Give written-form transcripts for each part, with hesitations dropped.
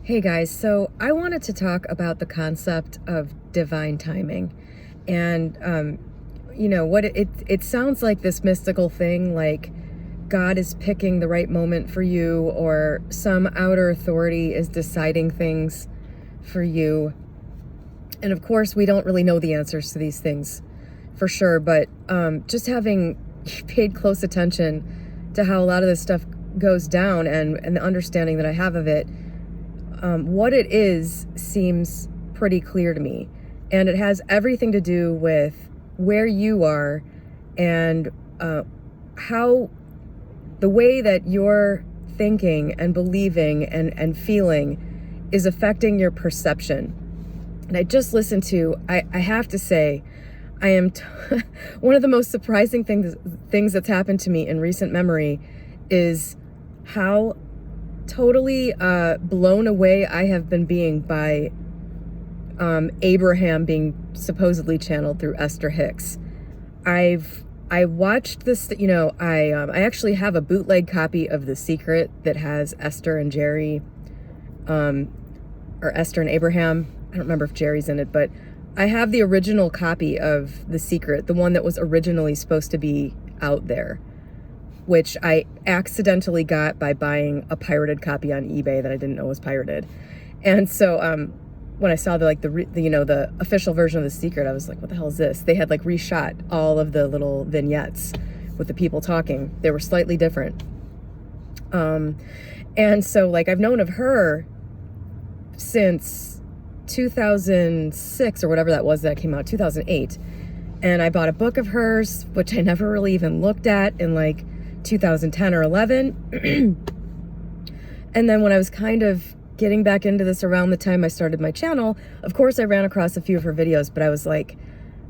Hey guys, so I wanted to talk about the concept of divine timing. And, what it sounds like this mystical thing, like God is picking the right moment for you, or some outer authority is deciding things for you. And of course, we don't really know the answers to these things for sure, but just having paid close attention to how a lot of this stuff goes down and the understanding that I have of it, what it is seems pretty clear to me. And it has everything to do with where you are and how the way that you're thinking and believing and feeling is affecting your perception. And I just listened to, I have to say, I am one of the most surprising things that's happened to me in recent memory is how totally blown away I have been being by Abraham being supposedly channeled through Esther Hicks. I watched this, I actually have a bootleg copy of The Secret that has Esther and Jerry, or Esther and Abraham. I don't remember if Jerry's in it, but I have the original copy of The Secret, the one that was originally supposed to be out there, which I accidentally got by buying a pirated copy on eBay that I didn't know was pirated. And so when I saw the official version of The Secret, I was like, what the hell is this? They had reshot all of the little vignettes with the people talking. They were slightly different. And so I've known of her since 2006 or whatever that was that came out, 2008. And I bought a book of hers, which I never really even looked at, in 2010 or 11. And then when I was kind of getting back into this around the time I started my channel, of course I ran across a few of her videos, but I was like,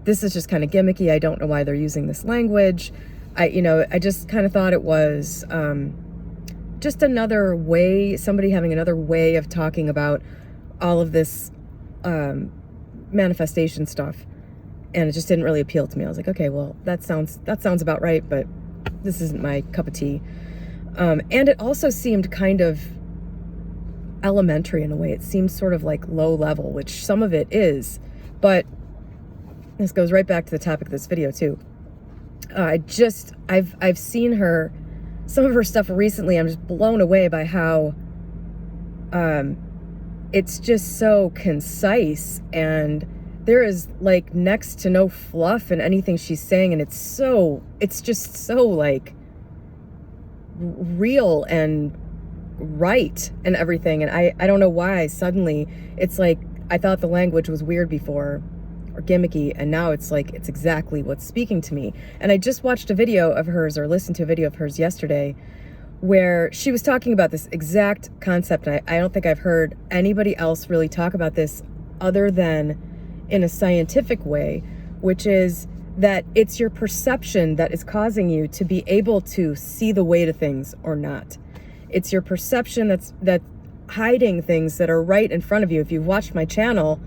this is just kind of gimmicky. I don't know why they're using this language. I just kind of thought it was just another way, somebody having another way of talking about all of this manifestation stuff. And it just didn't really appeal to me. I was like, okay, well, that sounds about right, but this isn't my cup of tea. And it also seemed kind of elementary in a way. It seemed sort of low level, which some of it is, but this goes right back to the topic of this video too. I've seen some of her stuff recently. I'm just blown away by how it's just so concise, and there is next to no fluff in anything she's saying, and it's just so real and right and everything. And I don't know why suddenly it's I thought the language was weird before or gimmicky, and now it's it's exactly what's speaking to me. And I just watched a video of hers, or listened to a video of hers yesterday, where she was talking about this exact concept. And I don't think I've heard anybody else really talk about this other than in a scientific way, which is that it's your perception that is causing you to be able to see the way to things or not. It's your perception that's hiding things that are right in front of you. If you've watched my channel,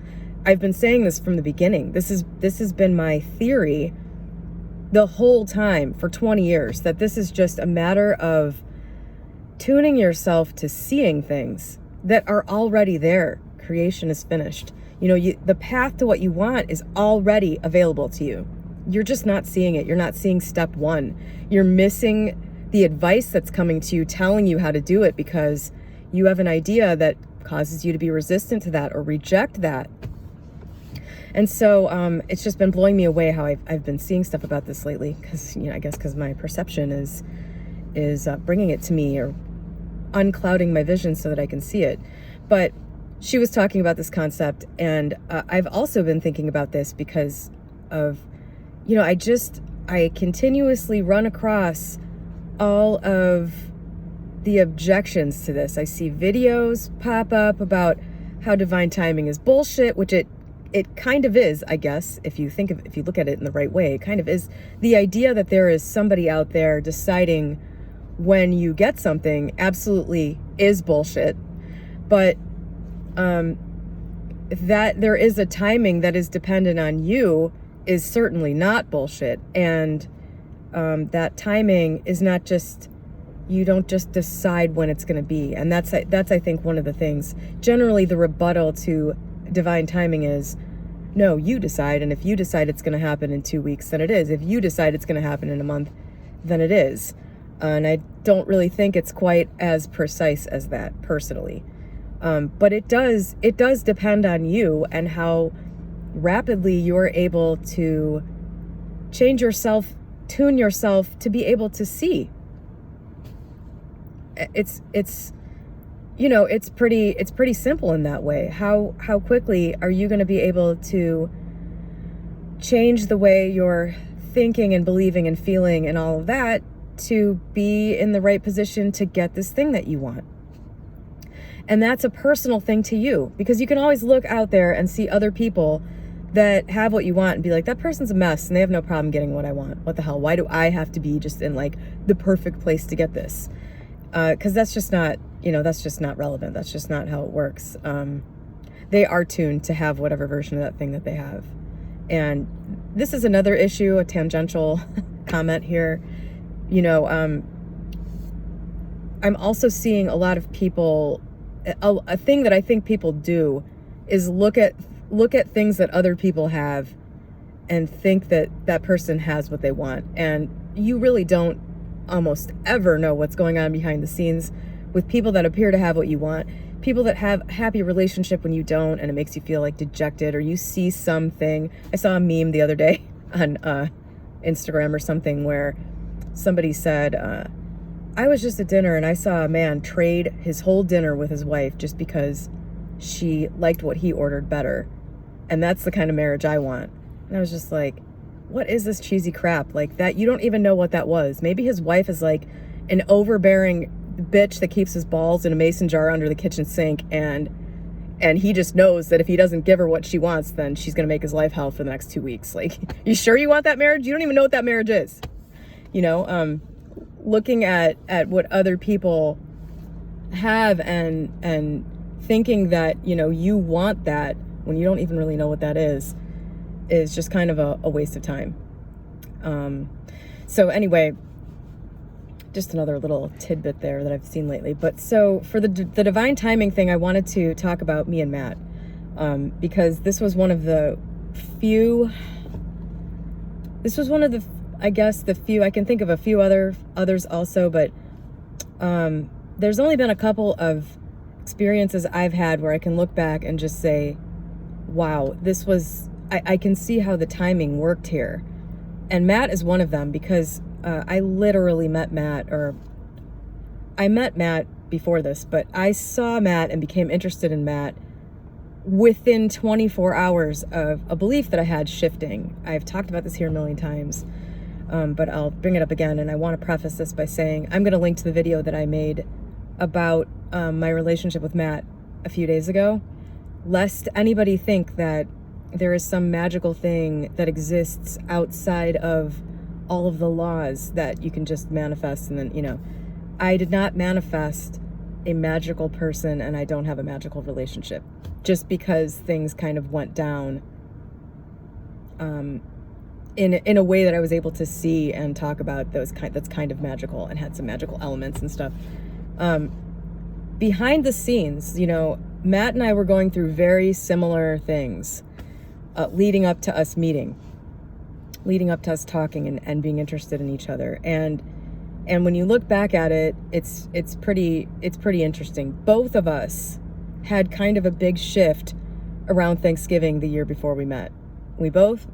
I've been saying this from the beginning. This has been my theory the whole time for 20 years, that this is just a matter of tuning yourself to seeing things that are already there. Creation is finished. The path to what you want is already available to you. You're just not seeing it. You're not seeing step one. You're missing the advice that's coming to you, telling you how to do it, because you have an idea that causes you to be resistant to that or reject that. And so it's just been blowing me away how I've been seeing stuff about this lately, because I guess because my perception is bringing it to me, or unclouding my vision so that I can see it. But she was talking about this concept, and I've also been thinking about this because of, I continuously run across all of the objections to this. I see videos pop up about how divine timing is bullshit, which it kind of is, I guess, if you look at it in the right way. It kind of is. The idea that there is somebody out there deciding when you get something absolutely is bullshit. But that there is a timing that is dependent on you is certainly not bullshit. And that timing is not just You don't just decide when it's going to be. And that's I think one of the things. Generally, the rebuttal to divine timing is, no, you decide. And if you decide it's going to happen in 2 weeks, then it is. If you decide it's going to happen in a month, then it is. And I don't really think it's quite as precise as that, personally. But it does depend on you and how rapidly you're able to change yourself, tune yourself to be able to see. It's pretty simple in that way. How quickly are you going to be able to change the way you're thinking and believing and feeling and all of that to be in the right position to get this thing that you want? And that's a personal thing to you, because you can always look out there and see other people that have what you want and be like, that person's a mess and they have no problem getting what I want. What the hell? Why do I have to be just in like the perfect place to get this? Because that's just not, that's just not relevant. That's just not how it works. They are tuned to have whatever version of that thing that they have. And this is another issue, a tangential comment here. I'm also seeing a lot of people, a thing that I think people do is look at things that other people have and think that that person has what they want. And you really don't almost ever know what's going on behind the scenes with people that appear to have what you want, people that have a happy relationship when you don't, and it makes you feel like dejected, or you see something. I saw a meme the other day on Instagram or something where somebody said, I was just at dinner and I saw a man trade his whole dinner with his wife just because she liked what he ordered better. And that's the kind of marriage I want. And I was just like, what is this cheesy crap? Like that, you don't even know what that was. Maybe his wife is like an overbearing bitch that keeps his balls in a mason jar under the kitchen sink, and he just knows that if he doesn't give her what she wants, then she's going to make his life hell for the next 2 weeks. Like, you sure you want that marriage? You don't even know what that marriage is. Looking at what other people have and thinking that, you want that when you don't even really know what that is just kind of a waste of time. So anyway, just another little tidbit there that I've seen lately. But so for the divine timing thing, I wanted to talk about me and Matt, because this was one of the few, I guess the few, I can think of a few others also, but there's only been a couple of experiences I've had where I can look back and just say, wow, this was, I can see how the timing worked here. And Matt is one of them, because I literally met Matt before this, but I saw Matt and became interested in Matt within 24 hours of a belief that I had shifting. I've talked about this here a million times, but I'll bring it up again. And I want to preface this by saying I'm going to link to the video that I made about my relationship with Matt a few days ago, lest anybody think that there is some magical thing that exists outside of all of the laws that you can just manifest. And then, I did not manifest a magical person, and I don't have a magical relationship just because things kind of went down in a way that I was able to see and talk about that's kind of magical and had some magical elements and stuff. Behind the scenes, Matt and I were going through very similar things leading up to us meeting, leading up to us talking and being interested in each other. And when you look back at it, it's pretty interesting. Both of us had kind of a big shift around Thanksgiving the year before we met. We both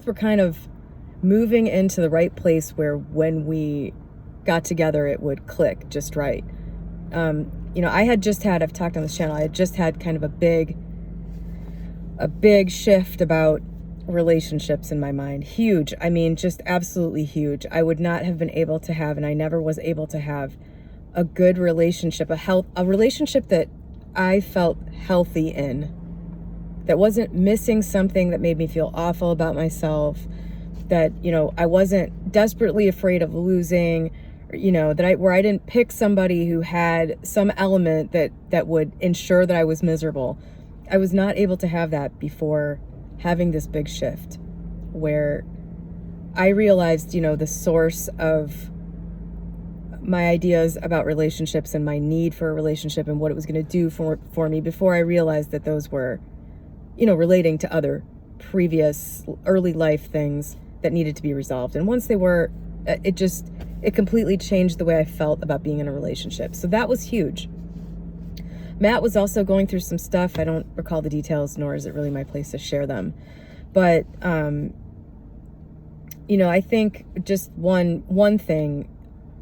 were kind of moving into the right place where when we got together, it would click just right. I've talked on this channel, I had just had kind of a big shift about relationships in my mind. Huge. I mean, just absolutely huge. I would not have been able to have, and I never was able to have, a good relationship, a relationship that I felt healthy in, that wasn't missing something that made me feel awful about myself, that, I wasn't desperately afraid of losing, where I didn't pick somebody who had some element that would ensure that I was miserable. I was not able to have that before having this big shift, where I realized, the source of my ideas about relationships and my need for a relationship and what it was going to do for me before I realized that those were, relating to other previous early life things that needed to be resolved. And once they were, it completely changed the way I felt about being in a relationship. So that was huge. Matt was also going through some stuff. I don't recall the details, nor is it really my place to share them. But, I think just one thing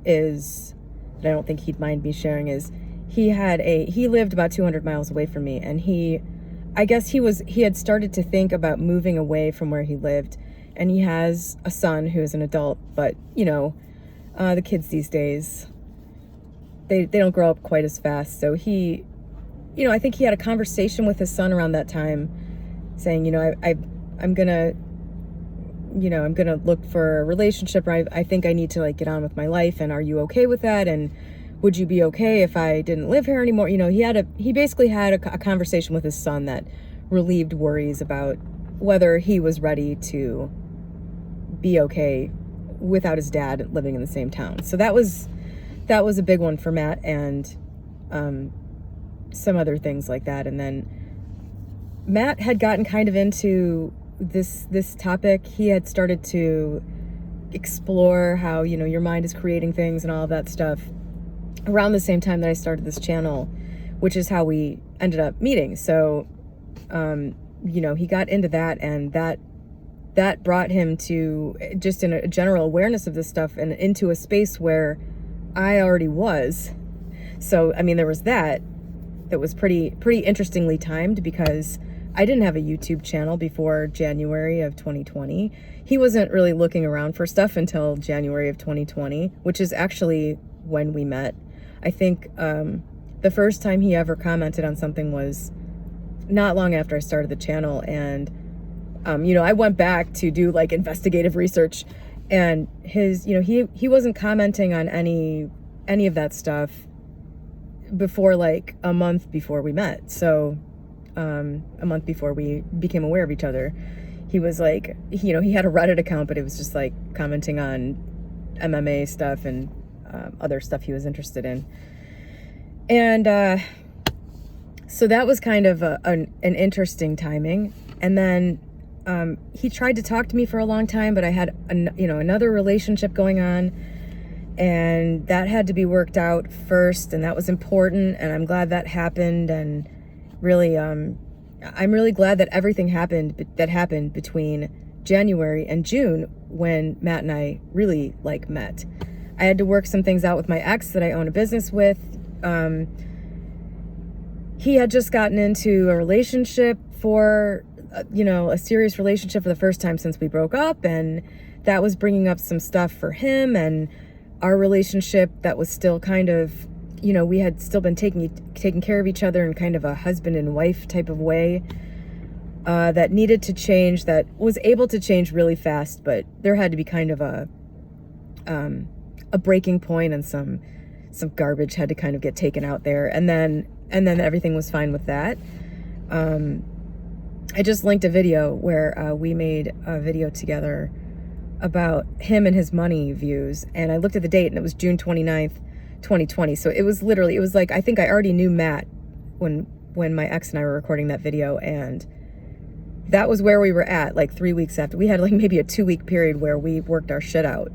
is, that I don't think he'd mind me sharing, is he lived about 200 miles away from me, and I guess he had started to think about moving away from where he lived, and he has a son who is an adult, but, the kids these days, they don't grow up quite as fast. So I think he had a conversation with his son around that time saying, I'm gonna look for a relationship, or I think I need to get on with my life, and are you okay with that? And would you be okay if I didn't live here anymore? He basically had a conversation with his son that relieved worries about whether he was ready to be okay without his dad living in the same town. So that was a big one for Matt, and some other things like that. And then Matt had gotten kind of into this topic. He had started to explore how, your mind is creating things and all of that stuff around the same time that I started this channel, which is how we ended up meeting. So, he got into that, and that brought him to just in a general awareness of this stuff and into a space where I already was. So, there was that was pretty interestingly timed, because I didn't have a YouTube channel before January of 2020. He wasn't really looking around for stuff until January of 2020, which is actually when we met. I think the first time he ever commented on something was not long after I started the channel. And, I went back to do investigative research, and he wasn't commenting on any of that stuff before a month before we met. So a month before we became aware of each other, he was he had a Reddit account, but it was just commenting on MMA stuff and other stuff he was interested in. And so that was kind of an interesting timing. And then he tried to talk to me for a long time, but I had another relationship going on, and that had to be worked out first, and that was important, and I'm glad that happened. And really, I'm really glad that everything happened between January and June, when Matt and I really like met. I had to work some things out with my ex that I own a business with. He had just gotten into a relationship for, a serious relationship for the first time since we broke up. And that was bringing up some stuff for him and our relationship that was still kind of, we had still been taking care of each other in kind of a husband and wife type of way, that needed to change, that was able to change really fast, but there had to be kind of a breaking point, and some garbage had to kind of get taken out there. And then everything was fine with that. I just linked a video where we made a video together about him and his money views. And I looked at the date, and it was June 29th, 2020. So it was I think I already knew Matt when my ex and I were recording that video. And that was where we were at, 3 weeks after. We had maybe a 2-week period where we worked our shit out.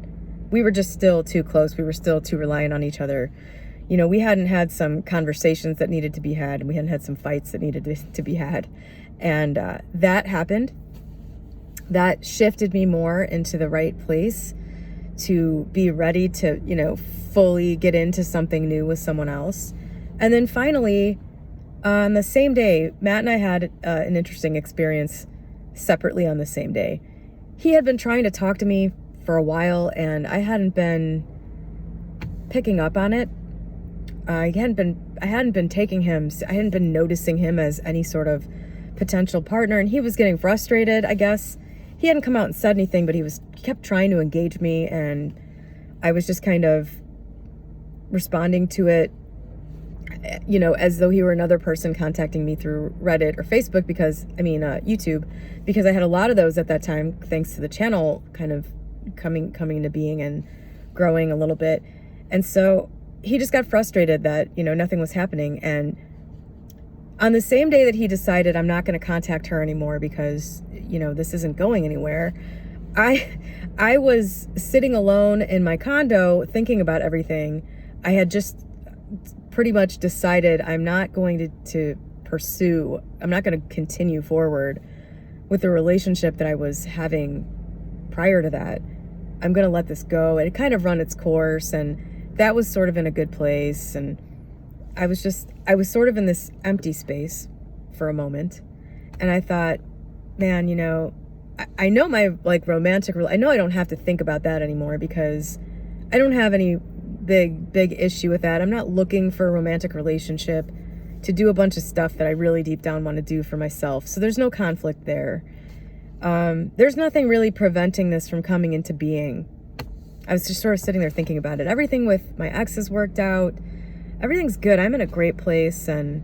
We were just still too close. We were still too reliant on each other. We hadn't had some conversations that needed to be had, and we hadn't had some fights that needed to be had. And that happened. That shifted me more into the right place to be ready to, fully get into something new with someone else. And then finally, on the same day, Matt and I had an interesting experience separately on the same day. He had been trying to talk to me for a while, and I hadn't been picking up on it. I hadn't been noticing him as any sort of potential partner, and he was getting frustrated, I guess. He hadn't come out and said anything, but he kept trying to engage me, and I was just kind of responding to it, as though he were another person contacting me through Reddit or Facebook, YouTube, because I had a lot of those at that time, thanks to the channel kind of coming into being and growing a little bit. And so he just got frustrated that, nothing was happening. And on the same day that he decided I'm not going to contact her anymore because, this isn't going anywhere, I was sitting alone in my condo thinking about everything. I had just pretty much decided I'm not going to pursue, I'm not going to continue forward with the relationship that I was having prior to that. I'm going to let this go. It kind of run its course, and that was sort of in a good place. And I was sort of in this empty space for a moment. And I thought, man, I know my romantic, I know I don't have to think about that anymore because I don't have any big issue with that. I'm not looking for a romantic relationship to do a bunch of stuff that I really deep down want to do for myself. So there's no conflict there. There's nothing really preventing this from coming into being. I was just sort of sitting there thinking about it. Everything with my ex has worked out. Everything's good. I'm in a great place, and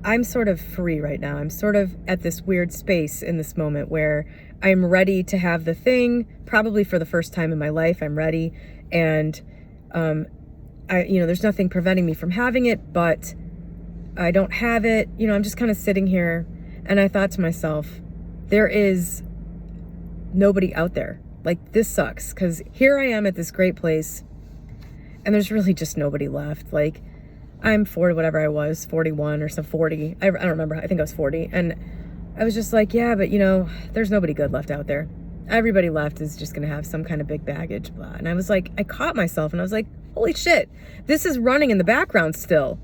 I'm sort of free right now. I'm sort of at this weird space in this moment where I'm ready to have the thing, probably for the first time in my life. I'm ready, and there's nothing preventing me from having it, but I don't have it. I'm just kind of sitting here, and I thought to myself, there is nobody out there. This sucks, because here I am at this great place, and there's really just nobody left. I'm 40, whatever I was, 41 or some 40. I don't remember. I think I was 40. And I was just like, yeah, but there's nobody good left out there. Everybody left is just going to have some kind of big baggage, blah. And I was like, I caught myself, and I was like, holy shit, this is running in the background still.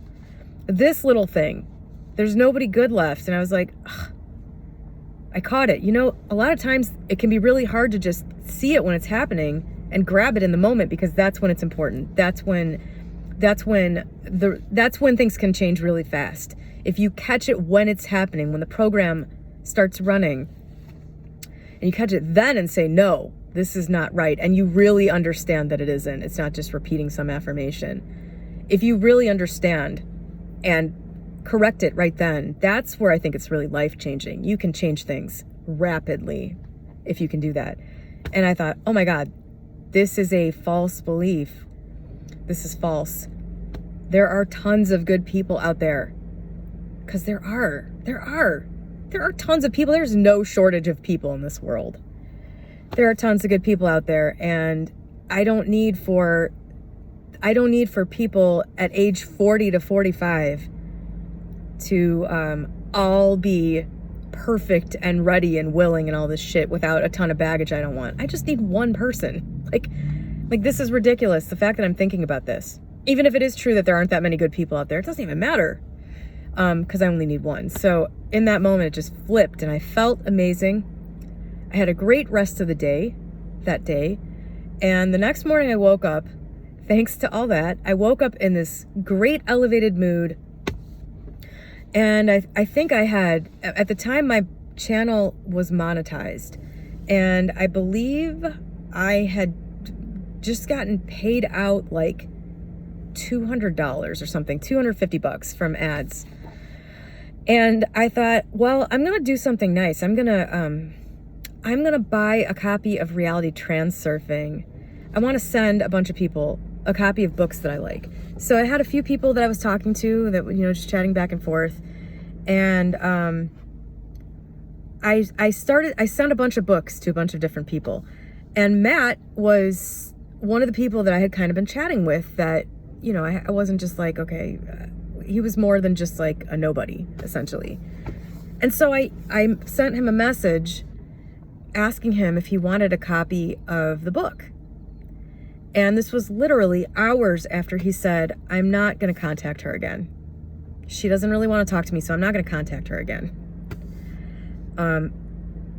This little thing, there's nobody good left. And I was like, ugh. I caught it. A lot of times it can be really hard to just see it when it's happening and grab it in the moment, because that's when it's important. That's when things can change really fast. If you catch it when it's happening, when the program starts running, and you catch it then and say, no, this is not right, and you really understand that it isn't, it's not just repeating some affirmation. If you really understand and correct it right then, that's where I think it's really life-changing. You can change things rapidly if you can do that. And I thought, oh my God, this is a false belief. This is false. There are tons of good people out there. Because there are tons of people. There's no shortage of people in this world. There are tons of good people out there, and I don't need for people at age 40 to 45 to all be perfect and ready and willing and all this shit without a ton of baggage I don't want. I just need one person. Like this is ridiculous, the fact that I'm thinking about this. Even if it is true that there aren't that many good people out there, it doesn't even matter, because I only need one. So in that moment, it just flipped, and I felt amazing. I had a great rest of the day, that day. And the next morning I woke up, thanks to all that, I woke up in this great elevated mood. And I think I had, at the time, my channel was monetized. And I believe I had just gotten paid out like $200 or something, $250 from ads. And I thought, well, I'm going to do something nice. I'm going to buy a copy of Reality Transurfing. I want to send a bunch of people a copy of books that I like. So I had a few people that I was talking to that, just chatting back and forth. And I sent a bunch of books to a bunch of different people. And Matt was one of the people that I had kind of been chatting with that, I wasn't just like, okay, he was more than just like a nobody, essentially. And so I sent him a message asking him if he wanted a copy of the book. And this was literally hours after he said, I'm not going to contact her again. She doesn't really want to talk to me, so I'm not going to contact her again.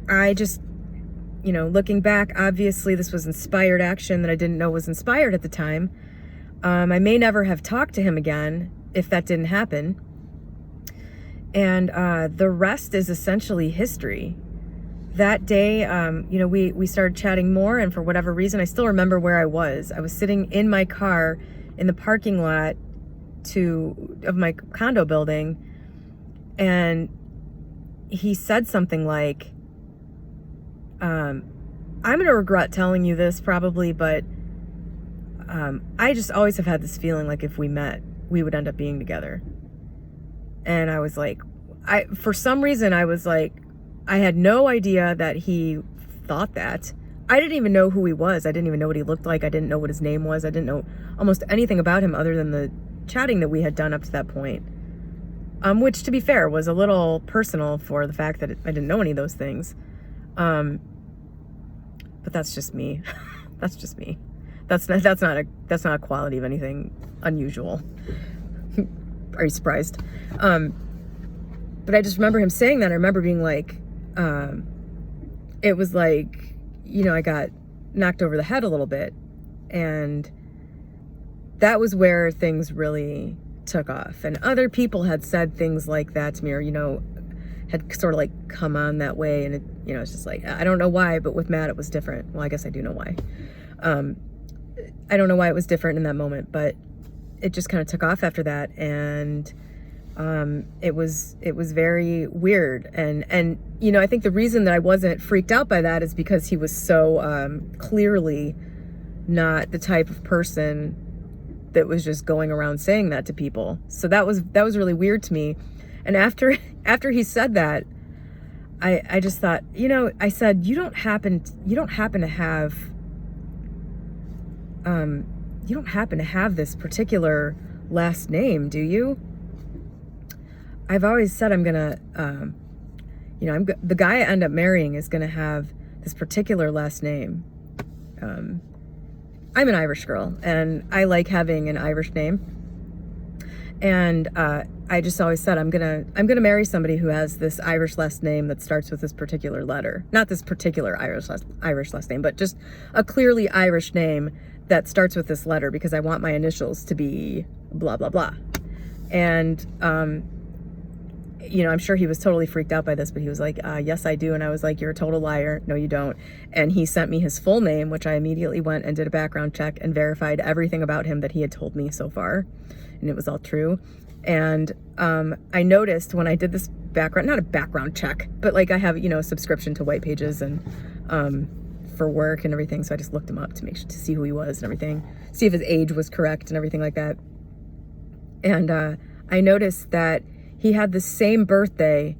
I just, looking back, obviously this was inspired action that I didn't know was inspired at the time. I may never have talked to him again if that didn't happen. And the rest is essentially history. That day, we started chatting more, and for whatever reason, I still remember where I was. I was sitting in my car in the parking lot of my condo building, and he said something like, I'm going to regret telling you this probably, but I just always have had this feeling like if we met, we would end up being together. And I was like, for some reason, I was like, I had no idea that he thought that. I didn't even know who he was. I didn't even know what he looked like. I didn't know what his name was. I didn't know almost anything about him other than the chatting that we had done up to that point. Which, to be fair, was a little personal for the fact that I didn't know any of those things. But that's just me. That's just me. That's not a quality of anything unusual. Are you surprised? But I just remember him saying that. I remember being like, it was like, I got knocked over the head a little bit. And that was where things really took off. And other people had said things like that to me, or, had sort of like come on that way. And it's just like, I don't know why, but with Matt, it was different. Well, I guess I do know why. I don't know why it was different in that moment, but it just kind of took off after that. And it was very weird. And I think the reason that I wasn't freaked out by that is because he was so clearly not the type of person that was just going around saying that to people. So that was really weird to me. And after he said that, I just thought, I said, you don't happen to have this particular last name, do you? I've always said I'm gonna, the guy I end up marrying is gonna have this particular last name. I'm an Irish girl, and I like having an Irish name. And I just always said I'm gonna marry somebody who has this Irish last name that starts with this particular letter. Not this particular Irish last name, but just a clearly Irish name that starts with this letter, because I want my initials to be blah blah blah. And I'm sure he was totally freaked out by this, but he was like, yes, I do. And I was like, you're a total liar. No, you don't. And he sent me his full name, which I immediately went and did a background check and verified everything about him that he had told me so far. And it was all true. And I noticed when I did this not a background check, but like I have, a subscription to White Pages and for work and everything. So I just looked him up to see who he was and everything, see if his age was correct and everything like that. And I noticed that he had the same birthday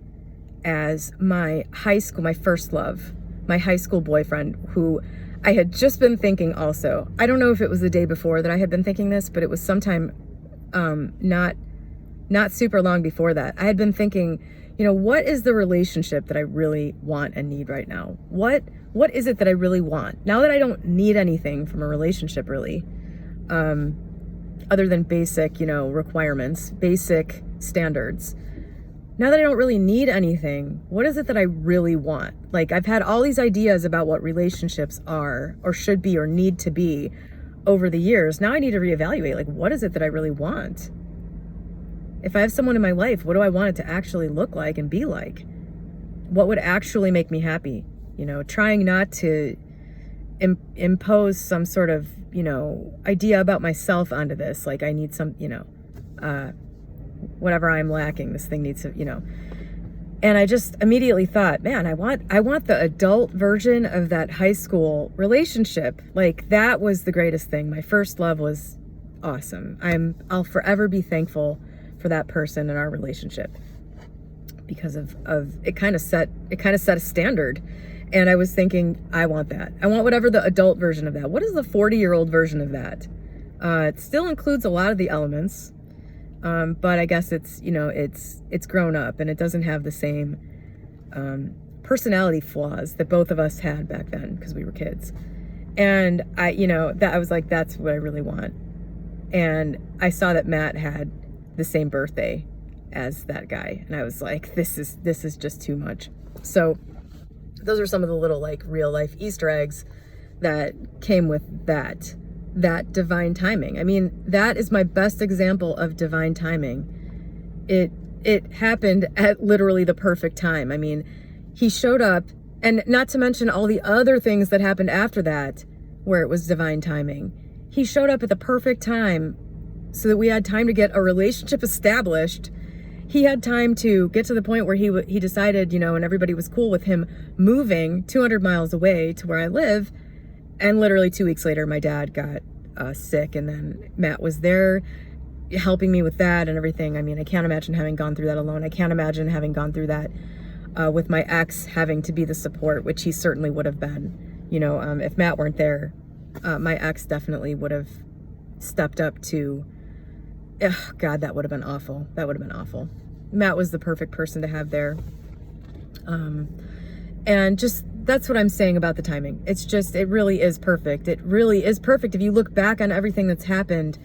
as my first love, my high school boyfriend, who I had just been thinking also. I don't know if it was the day before that I had been thinking this, but it was sometime not super long before that. I had been thinking, what is the relationship that I really want and need right now? What is it that I really want? Now that I don't need anything from a relationship really, other than basic, requirements, basic standards. Now that I don't really need anything, what is it that I really want? Like, I've had all these ideas about what relationships are or should be or need to be over the years. Now I need to reevaluate, like, what is it that I really want? If I have someone in my life, what do I want it to actually look like and be like? What would actually make me happy? Trying not to impose some sort of, idea about myself onto this. Like, I need some, whatever I'm lacking, this thing needs to, And I just immediately thought, man, I want the adult version of that high school relationship. Like, that was the greatest thing. My first love was awesome. I'll forever be thankful for that person in our relationship because of it kind of set a standard. And I was thinking, I want that. I want whatever the adult version of that. What is the 40-year-old version of that? It still includes a lot of the elements. But I guess it's grown up and it doesn't have the same personality flaws that both of us had back then because we were kids. And I was like, that's what I really want. And I saw that Matt had the same birthday as that guy. And I was like, this is just too much. So those are some of the little like real life Easter eggs that came with that divine timing. I mean, that is my best example of divine timing. It happened at literally the perfect time. I mean, he showed up, and not to mention all the other things that happened after that where it was divine timing. He showed up at the perfect time so that we had time to get a relationship established. He had time to get to the point where he decided, and everybody was cool with him moving 200 miles away to where I live. And literally 2 weeks later, my dad got sick, and then Matt was there helping me with that and everything. I mean, I can't imagine having gone through that alone. I can't imagine having gone through that with my ex having to be the support, which he certainly would have been. You know, if Matt weren't there, my ex definitely would have stepped up to, God, that would have been awful. That would have been awful. Matt was the perfect person to have there. And just, that's what I'm saying about the timing. It's just, it really is perfect. It really is perfect. If you look back on everything that's happened,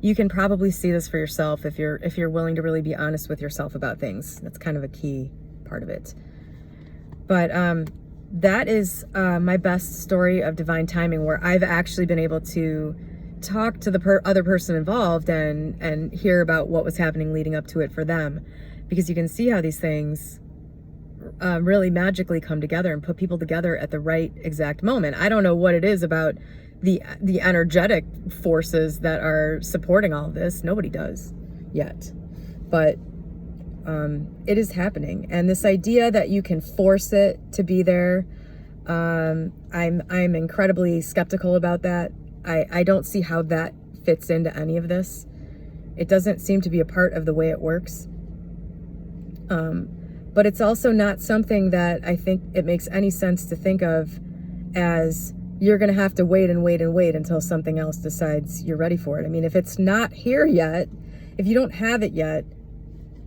you can probably see this for yourself if you're willing to really be honest with yourself about things. That's kind of a key part of it. But that is my best story of divine timing, where I've actually been able to talk to the other person involved and hear about what was happening leading up to it for them, because you can see how these things really magically come together and put people together at the right exact moment. I don't know what it is about the energetic forces that are supporting all of this. Nobody does yet, but it is happening. And this idea that you can force it to be there, I'm incredibly skeptical about that. I don't see how that fits into any of this. It doesn't seem to be a part of the way it works. But it's also not something that I think it makes any sense to think of as you're going to have to wait and wait and wait until something else decides you're ready for it. I mean, if it's not here yet, if you don't have it yet,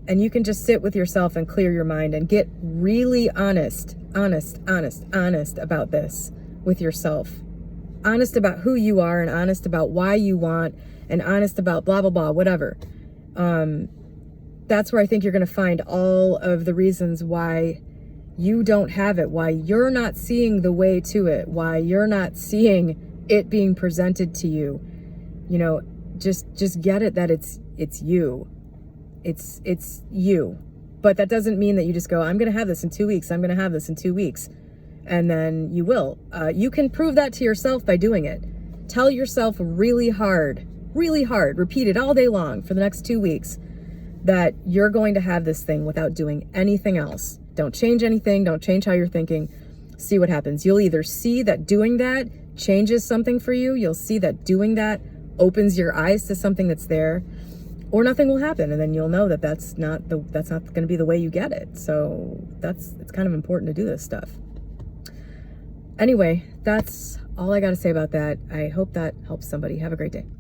and you can just sit with yourself and clear your mind and get really honest about this with yourself. Honest about who you are, and honest about why you want, and honest about blah, blah, blah, whatever. That's where I think you're going to find all of the reasons why you don't have it, why you're not seeing the way to it, why you're not seeing it being presented to you. You know, just get it that it's you. It's you. But that doesn't mean that you just go, I'm going to have this in 2 weeks. I'm going to have this in 2 weeks. And then you will. You can prove that to yourself by doing it. Tell yourself really hard, repeat it all day long for the next 2 weeks, that you're going to have this thing without doing anything else. Don't change anything. Don't change how you're thinking. See what happens. You'll either see that doing that changes something for you. You'll see that doing that opens your eyes to something that's there, or nothing will happen. And then you'll know that that's not going to be the way you get it. So it's kind of important to do this stuff. Anyway, that's all I got to say about that. I hope that helps somebody. Have a great day.